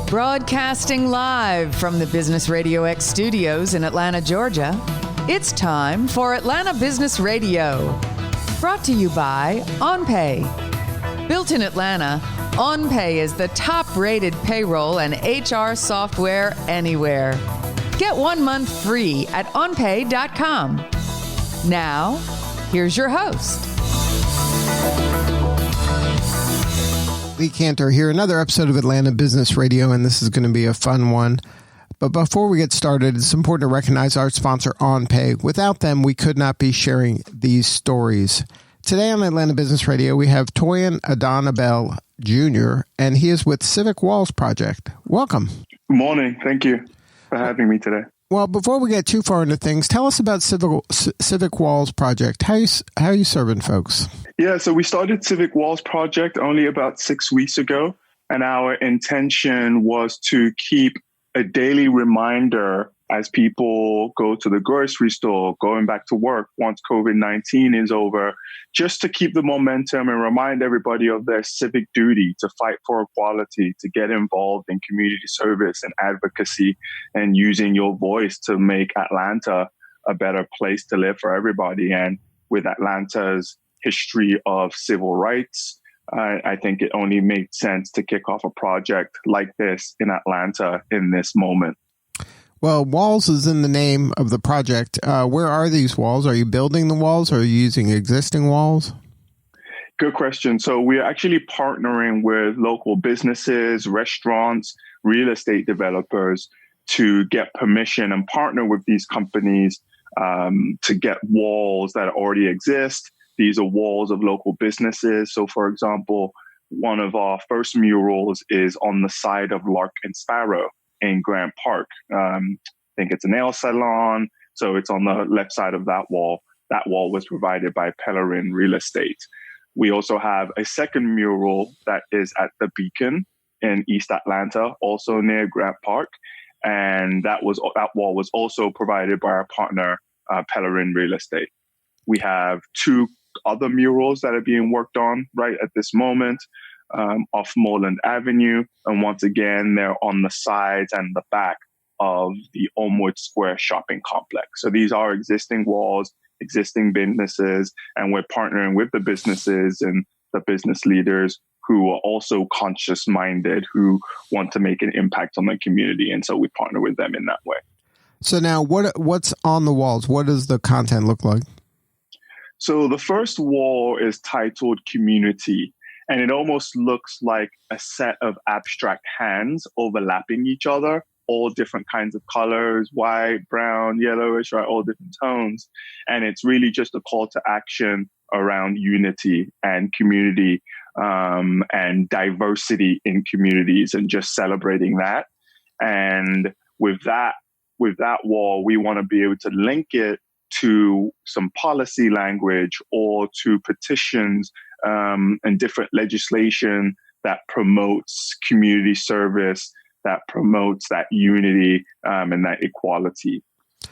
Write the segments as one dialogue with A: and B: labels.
A: Broadcasting live from the Business RadioX studios in Atlanta, Georgia, it's time for Atlanta Business Radio. Brought to you by OnPay. Built in Atlanta, OnPay is the top-rated payroll and HR software anywhere. Get 1 month free at onpay.com. Now, here's your host.
B: Lee Cantor here, another episode of Atlanta Business Radio, and this is going to be a fun one. But before we get started, it's important to recognize our sponsor, OnPay. Without them, we could not be sharing these stories. Today on Atlanta Business Radio, we have Toyin Adon-Abel Jr., and he is with Civic Walls Project. Welcome.
C: Good morning. Thank you for having me today.
B: Well, before we get too far into things, tell us about Civic Walls Project. How are you serving folks?
C: Yeah, so we started Civic Walls Project only about 6 weeks ago, and our intention was to keep a daily reminder as people go to the grocery store, going back to work once COVID-19 is over, just to keep the momentum and remind everybody of their civic duty to fight for equality, to get involved in community service and advocacy, and using your voice to make Atlanta a better place to live for everybody. And with Atlanta's history of civil rights, I think it only made sense to kick off a project like this in Atlanta in this moment.
B: Well, walls is in the name of the project. Where are these walls? Are you building the walls or are you using existing walls?
C: Good question. So we're actually partnering with local businesses, restaurants, real estate developers to get permission and partner with these companies to get walls that already exist. These are walls of local businesses. So, for example, one of our first murals is on the side of Lark and Sparrow in Grant Park. I think it's a nail salon. So it's on the left side of that wall. That wall was provided by Pellerin Real Estate. We also have a second mural that is at the Beacon in East Atlanta, also near Grant Park. And that wall was also provided by our partner, Pellerin Real Estate. We have two other murals that are being worked on right at this moment off Moreland Avenue. And once again, they're on the sides and the back of the Elmwood Square shopping complex. So these are existing walls, existing businesses, and we're partnering with the businesses and the business leaders who are also conscious-minded, who want to make an impact on the community. And so we partner with them in that way.
B: So now what's on the walls? What does the content look like?
C: So the first wall is titled Community, and it almost looks like a set of abstract hands overlapping each other, all different kinds of colors, white, brown, yellowish, right, all different tones. And it's really just a call to action around unity and community and diversity in communities and just celebrating that. And with that wall, we want to be able to link it to some policy language or to petitions and different legislation that promotes community service, that promotes that unity and that equality.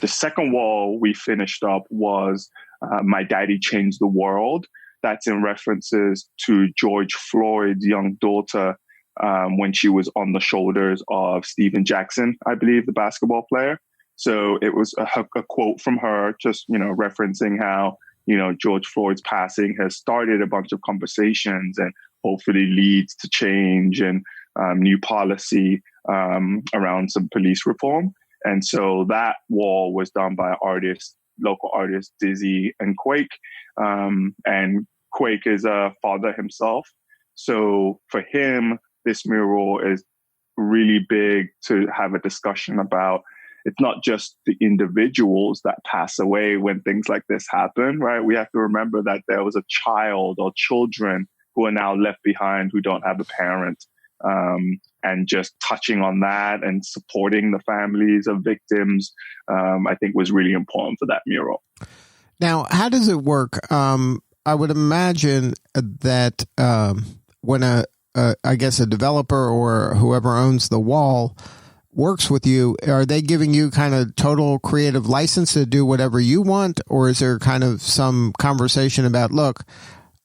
C: The second wall we finished up was My Daddy Changed the World. That's in references to George Floyd's young daughter when she was on the shoulders of Steven Jackson, I believe, the basketball player. So it was a quote from her, just, referencing how, George Floyd's passing has started a bunch of conversations and hopefully leads to change and new policy around some police reform. And so that wall was done by local artists, Dizzy and Quake. And Quake is a father himself. So for him, this mural is really big to have a discussion about. It's not just the individuals that pass away when things like this happen, right? We have to remember that there was a child or children who are now left behind who don't have a parent. And just touching on that and supporting the families of victims, I think was really important for that mural.
B: Now, how does it work? I would imagine that when I guess a developer or whoever owns the wall works with you, are they giving you kind of total creative license to do whatever you want? Or is there kind of some conversation about, look,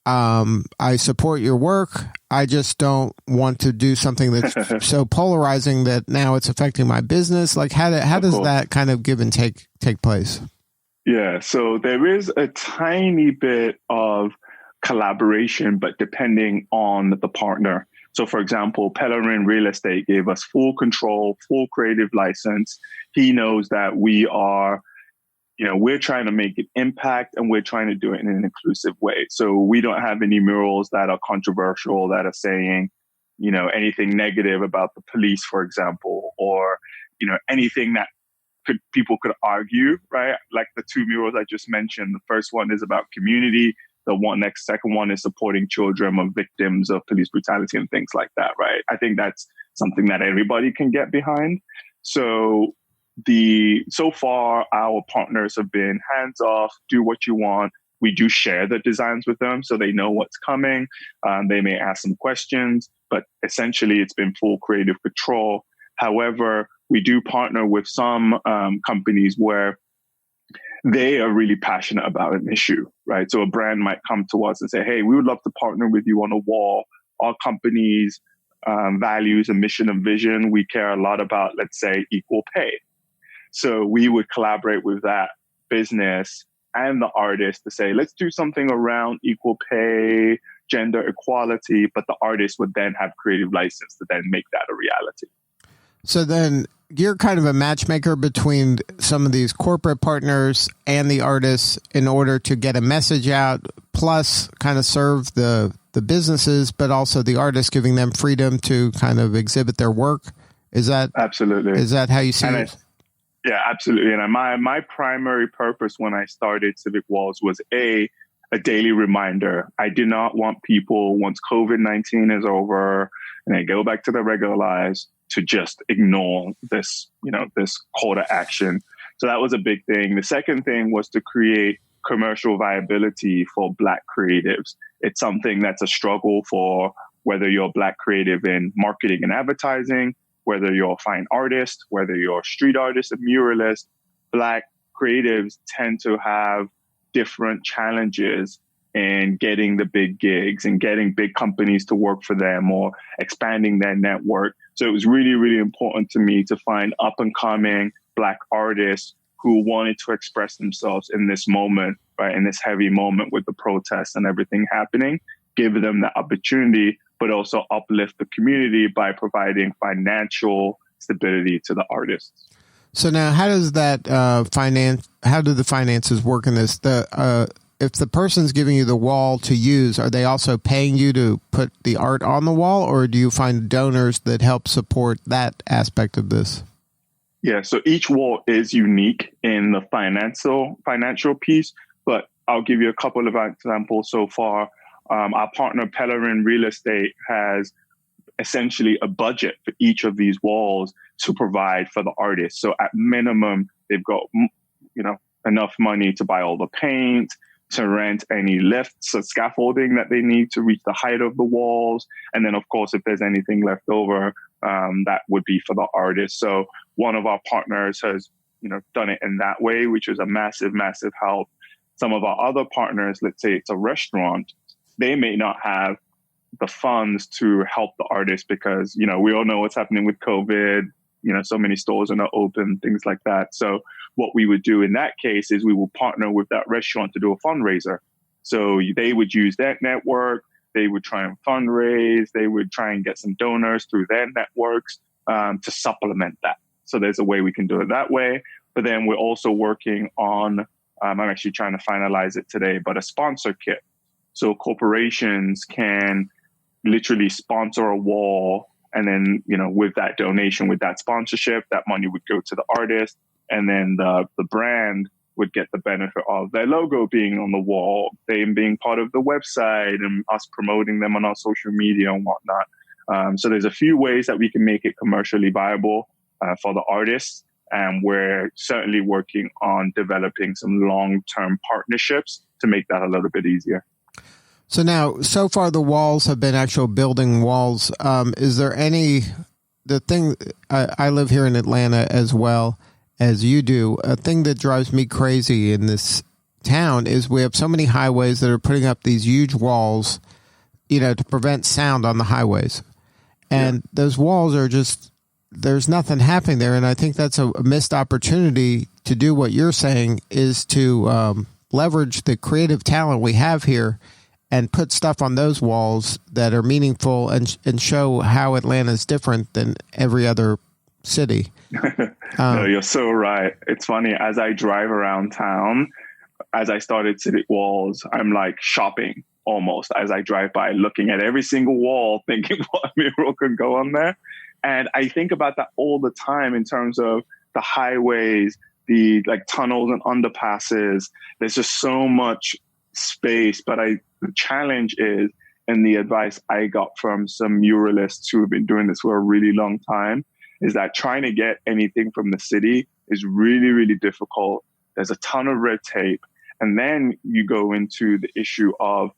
B: I support your work. I just don't want to do something that's so polarizing that now it's affecting my business. Like how does that kind of give and take place?
C: Yeah, so there is a tiny bit of collaboration, but depending on the partner. So for example, Pellerin Real Estate gave us full control, full creative license. He knows that we are, we're trying to make an impact and we're trying to do it in an inclusive way. So we don't have any murals that are controversial, that are saying, anything negative about the police, for example, or, anything that people could argue, right? Like the two murals I just mentioned. The first one is about community. The second one is supporting children of victims of police brutality and things like that, right? I think that's something that everybody can get behind. So far our partners have been hands off, do what you want. We do share the designs with them so they know what's coming. They may ask some questions, but essentially it's been full creative control. However, we do partner with some companies where they are really passionate about an issue, right? So a brand might come to us and say, hey, we would love to partner with you on a wall. Our company's values and mission and vision, we care a lot about, let's say, equal pay. So we would collaborate with that business and the artist to say, let's do something around equal pay, gender equality, but the artist would then have creative license to then make that a reality.
B: So then you're kind of a matchmaker between some of these corporate partners and the artists in order to get a message out, plus kind of serve the businesses, but also the artists, giving them freedom to kind of exhibit their work. Is that
C: absolutely?
B: Is that how you see it?
C: Yeah, absolutely. And my primary purpose when I started Civic Walls was a daily reminder. I do not want people, once COVID-19 is over and they go back to their regular lives, to just ignore this, this call to action. So that was a big thing. The second thing was to create commercial viability for Black creatives. It's something that's a struggle for whether you're a Black creative in marketing and advertising, whether you're a fine artist, whether you're a street artist, a muralist. Black creatives tend to have different challenges in getting the big gigs and getting big companies to work for them or expanding their network. So it was really, really important to me to find up and coming Black artists who wanted to express themselves in this moment, right? In this heavy moment with the protests and everything happening, give them the opportunity, but also uplift the community by providing financial stability to the artists.
B: So now how does that how do the finances work in this? If the person's giving you the wall to use, are they also paying you to put the art on the wall, or do you find donors that help support that aspect of this?
C: Yeah, so each wall is unique in the financial piece, but I'll give you a couple of examples so far. Our partner Pellerin Real Estate has essentially a budget for each of these walls to provide for the artist. So at minimum, they've got enough money to buy all the paint, to rent any lifts or scaffolding that they need to reach the height of the walls. And then, of course, if there's anything left over, that would be for the artist. So one of our partners has, done it in that way, which is a massive, massive help. Some of our other partners, let's say it's a restaurant, they may not have the funds to help the artist because, we all know what's happening with COVID. So many stores are not open, things like that. So what we would do in that case is we will partner with that restaurant to do a fundraiser. So they would use that network. They would try and fundraise. They would try and get some donors through their networks to supplement that. So there's a way we can do it that way. But then we're also working on, I'm actually trying to finalize it today, but a sponsor kit. So corporations can literally sponsor a wall. And then, with that donation, with that sponsorship, that money would go to the artist. And then the brand would get the benefit of their logo being on the wall, them being part of the website and us promoting them on our social media and whatnot. So there's a few ways that we can make it commercially viable for the artists. And we're certainly working on developing some long-term partnerships to make that a little bit easier.
B: So now, so far the walls have been actual building walls. Is there I live here in Atlanta as well as you do, a thing that drives me crazy in this town is we have so many highways that are putting up these huge walls, to prevent sound on the highways. And those walls are just, there's nothing happening there. And I think that's a missed opportunity to do what you're saying, is to leverage the creative talent we have here and put stuff on those walls that are meaningful and show how Atlanta is different than every other city.
C: No, you're so right. It's funny, as I drive around town, as I started Civic Walls, I'm like shopping almost as I drive by, looking at every single wall, thinking what mural could go on there. And I think about that all the time in terms of the highways, the tunnels and underpasses. There's just so much space. But the challenge is, and the advice I got from some muralists who have been doing this for a really long time, is that trying to get anything from the city is really, really difficult. There's a ton of red tape. And then you go into the issue of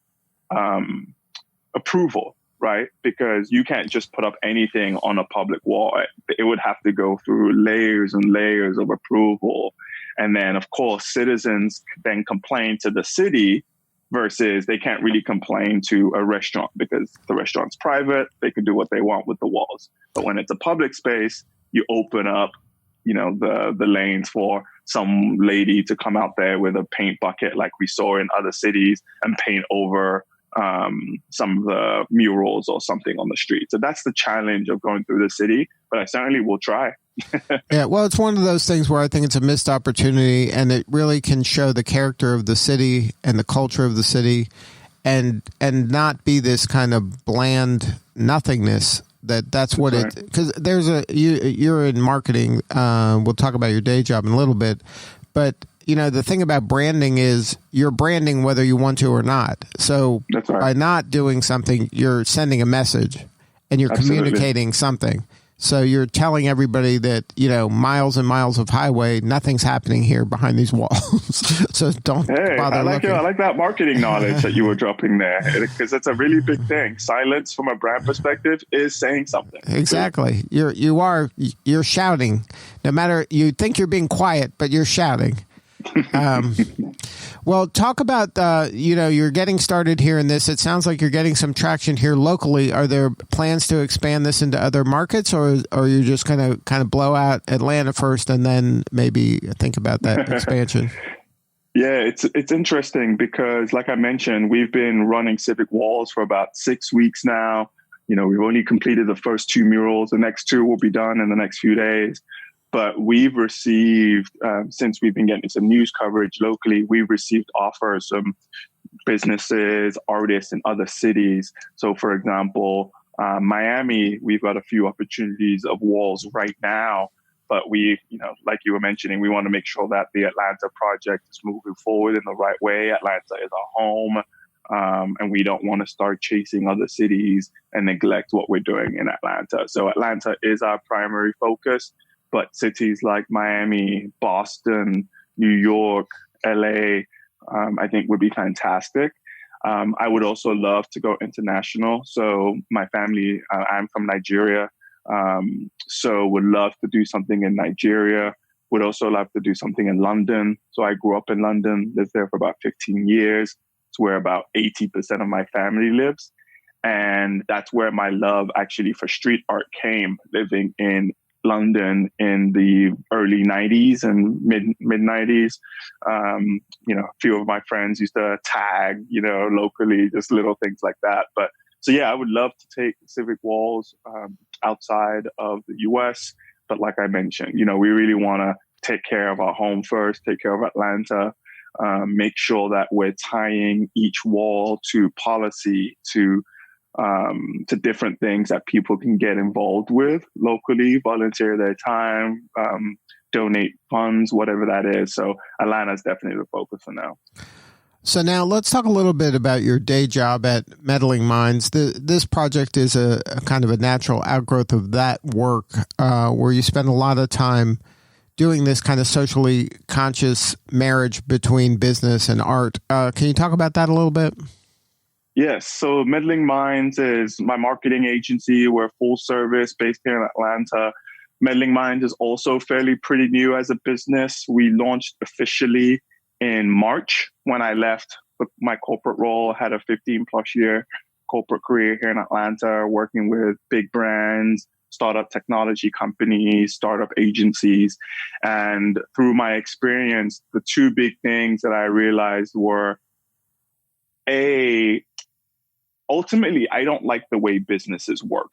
C: approval, right? Because you can't just put up anything on a public wall. It would have to go through layers and layers of approval. And then, of course, citizens then complain to the city, versus they can't really complain to a restaurant because the restaurant's private. They can do what they want with the walls. But when it's a public space, you open up, the lanes for some lady to come out there with a paint bucket like we saw in other cities and paint over some of the murals or something on the street. So that's the challenge of going through the city, but I certainly will try.
B: Yeah, well, it's one of those things where I think it's a missed opportunity, and it really can show the character of the city and the culture of the city, and not be this kind of bland nothingness. That's what it, because you're in marketing. We'll talk about your day job in a little bit, but the thing about branding is you're branding whether you want to or not. So by not doing something, you're sending a message and you're communicating something. So you're telling everybody that, miles and miles of highway, nothing's happening here behind these walls. So don't bother looking. I
C: like that marketing knowledge that you were dropping there, because it's a really big thing. Silence from a brand perspective is saying something.
B: Exactly. You're shouting. No matter, you think you're being quiet, but you're shouting. Well, talk about, you're getting started here in this. It sounds like you're getting some traction here locally. Are there plans to expand this into other markets, or are you just kind of blow out Atlanta first and then maybe think about that expansion?
C: Yeah, it's interesting because, like I mentioned, we've been running Civic Walls for about 6 weeks now. We've only completed the first 2 murals. The next 2 will be done in the next few days. But we've received, since we've been getting some news coverage locally, we've received offers from businesses, artists in other cities. So, for example, Miami, we've got a few opportunities of walls right now. But we, like you were mentioning, we want to make sure that the Atlanta project is moving forward in the right way. Atlanta is our home. And we don't want to start chasing other cities and neglect what we're doing in Atlanta. So Atlanta is our primary focus. But cities like Miami, Boston, New York, LA, I think would be fantastic. I would also love to go international. So my family, I'm from Nigeria. So would love to do something in Nigeria. Would also love to do something in London. So I grew up in London, lived there for about 15 years. It's where about 80% of my family lives. And that's where my love actually for street art came, living in London in the early 90s and mid 90s. A few of my friends used to tag, locally, just little things like that. But so, yeah, I would love to take Civic Walls outside of the US. But like I mentioned, we really want to take care of our home first, take care of Atlanta, make sure that we're tying each wall to policy, to different things that people can get involved with locally, volunteer their time, donate funds, whatever that is. So Atlanta is definitely the focus for now.
B: So now let's talk a little bit about your day job at MeddlingMinds. This project is a kind of a natural outgrowth of that work, where you spend a lot of time doing this kind of socially conscious marriage between business and art. Can you talk about that a little bit?
C: Yes. So MeddlingMinds is my marketing agency. We're full service based here in Atlanta. MeddlingMinds is also fairly pretty new as a business. We launched officially in March when I left my corporate role. I had a 15 plus year corporate career here in Atlanta, working with big brands, startup technology companies, startup agencies. And through my experience, the two big things that I realized were, ultimately, I don't like the way businesses work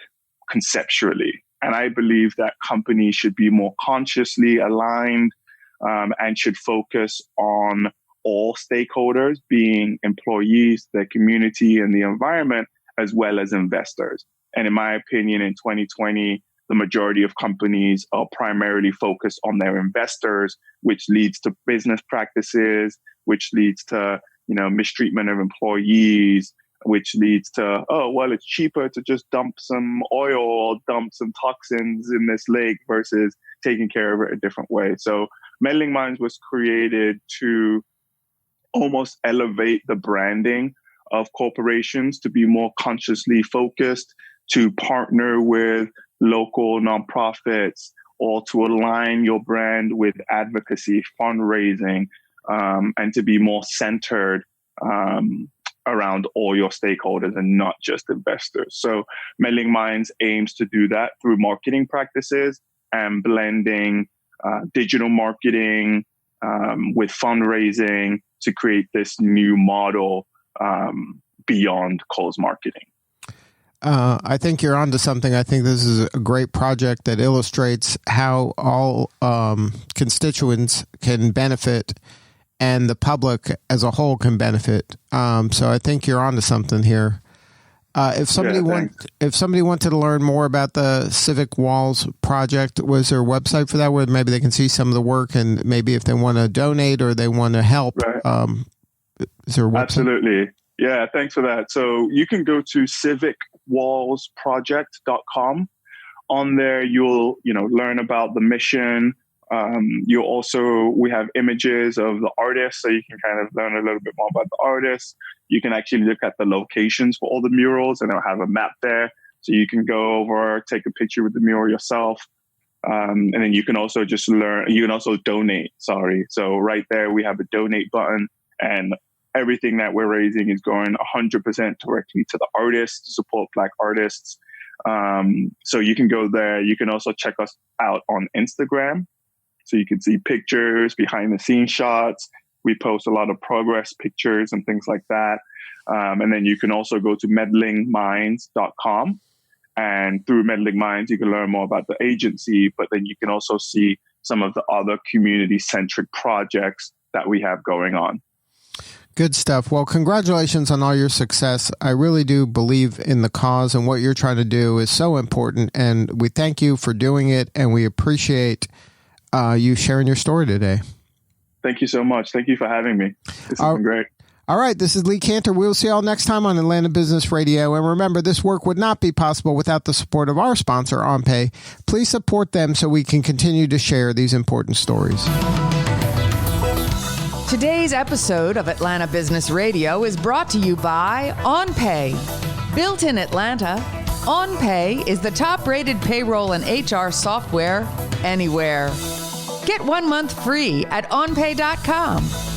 C: conceptually. And I believe that companies should be more consciously aligned and should focus on all stakeholders, being employees, the community, and the environment, as well as investors. And in my opinion, in 2020, the majority of companies are primarily focused on their investors, which leads to business practices, which leads to mistreatment of employees, which leads to, it's cheaper to just dump some oil or dump some toxins in this lake versus taking care of it a different way. So MeddlingMinds was created to almost elevate the branding of corporations to be more consciously focused, to partner with local nonprofits, or to align your brand with advocacy, fundraising, and to be more centered around all your stakeholders and not just investors. So MeddlingMinds aims to do that through marketing practices and blending digital marketing with fundraising to create this new model beyond closed marketing.
B: I think you're onto something. I think this is a great project that illustrates how all constituents can benefit and the public as a whole can benefit. So I think you're onto something here. If somebody wanted to learn more about the Civic Walls Project, was there a website for that where maybe they can see some of the work, and maybe if they want to donate or they want to help,
C: right.
B: Is there a website?
C: Absolutely. Yeah, thanks for that. So you can go to civicwallsproject.com. On there, you'll learn about the mission. We have images of the artists, so you can kind of learn a little bit more about the artists. You can actually look at the locations for all the murals, and they'll have a map there. So you can go over, take a picture with the mural yourself. And then you can also donate. So right there, we have a donate button, and everything that we're raising is going 100% directly to the artists to support Black artists. So you can go there. You can also check us out on Instagram. So you can see pictures, behind the scenes shots. We post a lot of progress pictures and things like that. And then you can also go to MeddlingMinds.com. And through MeddlingMinds, you can learn more about the agency, but then you can also see some of the other community-centric projects that we have going on.
B: Good stuff. Well, congratulations on all your success. I really do believe in the cause, and what you're trying to do is so important. And we thank you for doing it, and we appreciate you sharing your story today.
C: Thank you so much. Thank you for having me. This has been great.
B: All right. This is Lee Cantor. We'll see you all next time on Atlanta Business Radio. And remember, this work would not be possible without the support of our sponsor, OnPay. Please support them so we can continue to share these important stories.
A: Today's episode of Atlanta Business Radio is brought to you by OnPay. Built in Atlanta, OnPay is the top-rated payroll and HR software anywhere. Get 1 month free at onpay.com.